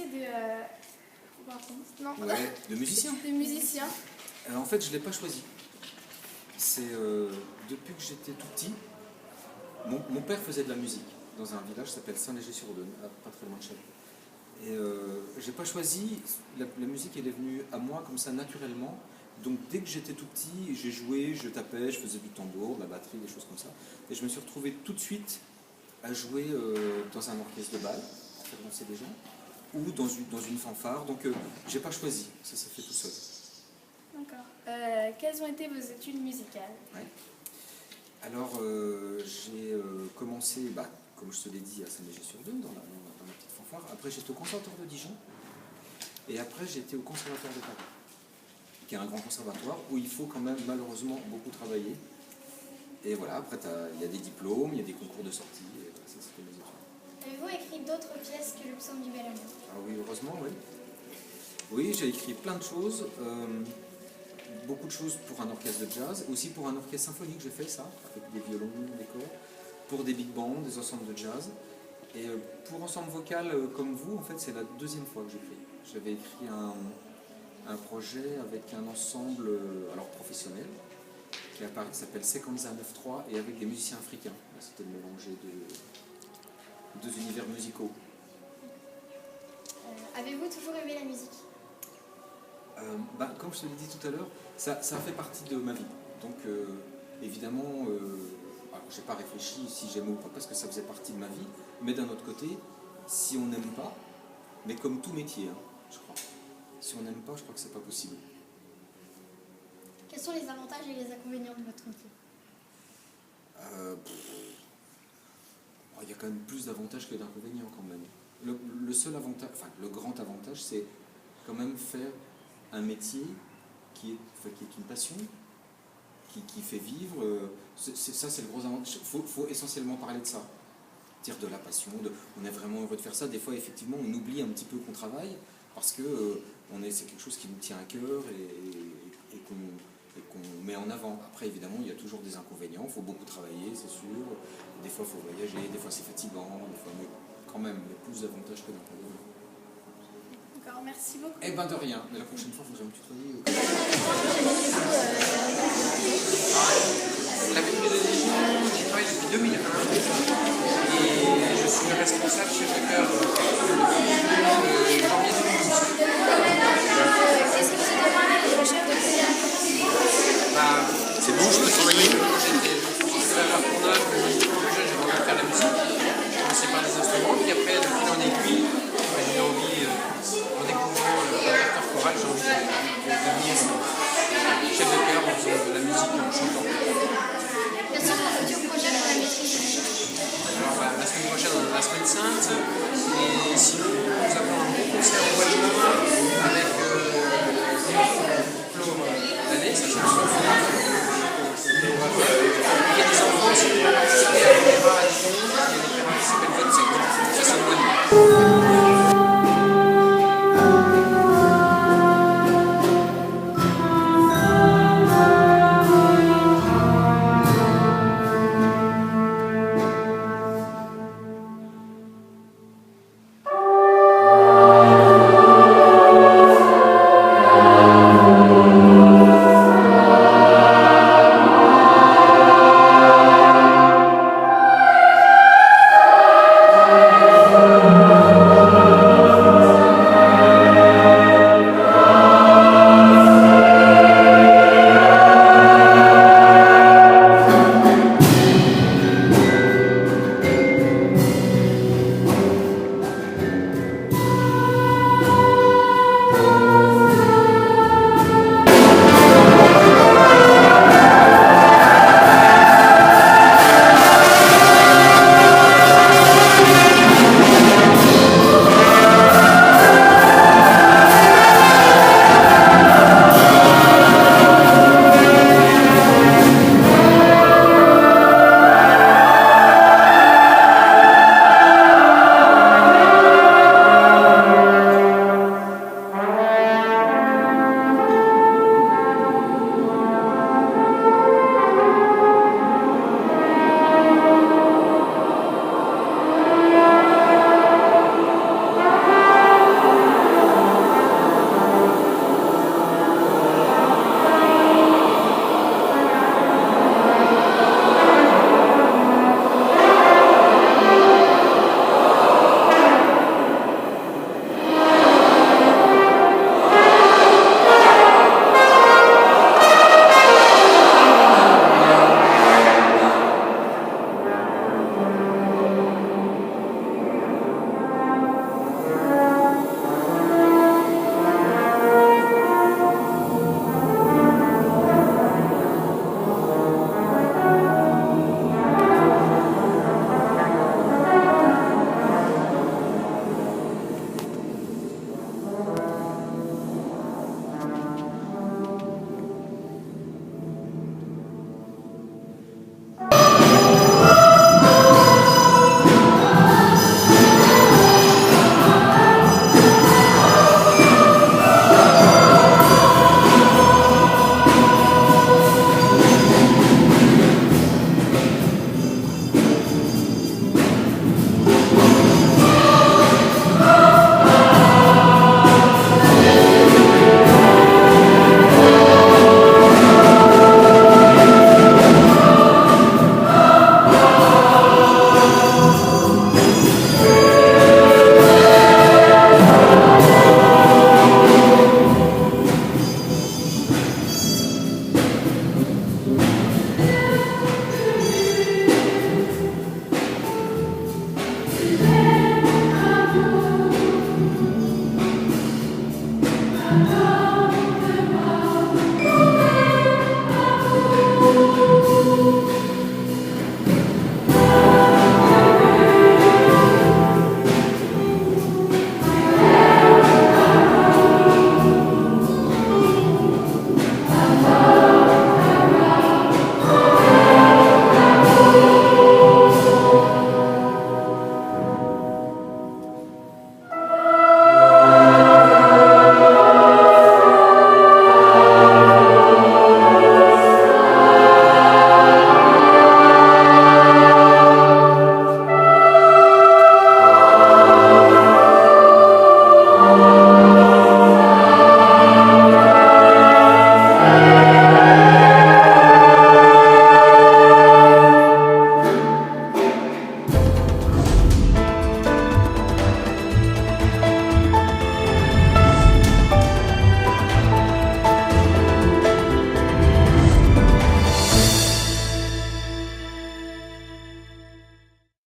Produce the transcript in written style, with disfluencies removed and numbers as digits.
métier de... Non, ouais, de musicien. De musicien. En fait, je ne l'ai pas choisi. C'est depuis que j'étais tout petit, mon père faisait de la musique dans un village qui s'appelle Saint-Léger-sur-Audun, pas très loin de chez nous. Et j'ai pas choisi, la musique elle est venue à moi comme ça naturellement. Donc dès que j'étais tout petit, j'ai joué, je tapais, je faisais du tambour, de la batterie, des choses comme ça. Et je me suis retrouvé tout de suite à jouer dans un orchestre de bal, pour faire danser des gens, ou dans une fanfare. Donc j'ai pas choisi, ça s'est fait tout seul. D'accord. Quelles ont été vos études musicales? Ouais. Alors j'ai commencé, comme je te l'ai dit, à Saint-Léger-sur-Audun, dans la petite fanfare. Après j'étais au conservatoire de Dijon. Et après j'étais au conservatoire de Paris, qui est un grand conservatoire où il faut quand même malheureusement beaucoup travailler. Et voilà, après il y a des diplômes, il y a des concours de sortie, et voilà, ça c'était mes études. Avez-vous écrit d'autres pièces que le psaume du bel amour? Ah oui, heureusement, oui. Oui, j'ai écrit plein de choses, beaucoup de choses pour un orchestre de jazz, aussi pour un orchestre symphonique, j'ai fait ça, avec des violons, des corps, pour des big bands, des ensembles de jazz. Et pour ensemble vocal comme vous, en fait, c'est la deuxième fois que j'écris. J'avais écrit un projet avec un ensemble alors professionnel qui est à Paris, qui s'appelle Sequenza 9-3 et avec des musiciens africains. C'était le mélanger de deux univers musicaux. Avez-vous toujours aimé la musique? Comme je te l'ai dit tout à l'heure, ça a fait partie de ma vie. Donc évidemment, alors j'ai pas réfléchi si j'aime ou pas parce que ça faisait partie de ma vie, mais d'un autre côté, si on n'aime pas, mais comme tout métier, hein, je crois, si on n'aime pas, je crois que c'est pas possible. Quels sont les avantages et les inconvénients de votre métier? Il y a quand même plus d'avantages que d'inconvénients quand même. Le seul avantage, enfin le grand avantage, c'est quand même faire un métier qui est une passion, qui fait vivre. Ça, c'est le gros avantage. Il faut essentiellement parler de ça. Dire de la passion, on est vraiment heureux de faire ça. Des fois, effectivement, on oublie un petit peu qu'on travaille parce que c'est quelque chose qui nous tient à cœur et qu'on met en avant. Après, évidemment, il y a toujours des inconvénients. Il faut beaucoup travailler, c'est sûr. Des fois, il faut voyager. Des fois, c'est fatigant. Des fois, mais quand même, il y a plus d'avantages que d'inconvénients. D'accord, merci beaucoup. Eh ben de rien. Mais la prochaine fois, il faut que je me tutoie. La maîtrise de Dijon, j'y travaille depuis 2001 et je suis le responsable chef de chœur depuis janvier 2012. Qu'est-ce que vous avez demandé aux chefs de chœur? C'est bon, je peux travailler. J'étais conservateur Courneuve, plus jeune, j'ai voulu faire la musique. J'ai commencé par les instruments, puis après, de fil en aiguille, j'ai eu envie, en découvrant le répertoire choral, j'ai envie de devenir chef de chœur en faisant de la musique en chantant. Quels sont vos futurs projets pour la maîtrise? Alors, la semaine prochaine, on a la semaine sainte, et sinon, nous avons un gros concert au mois de juin avec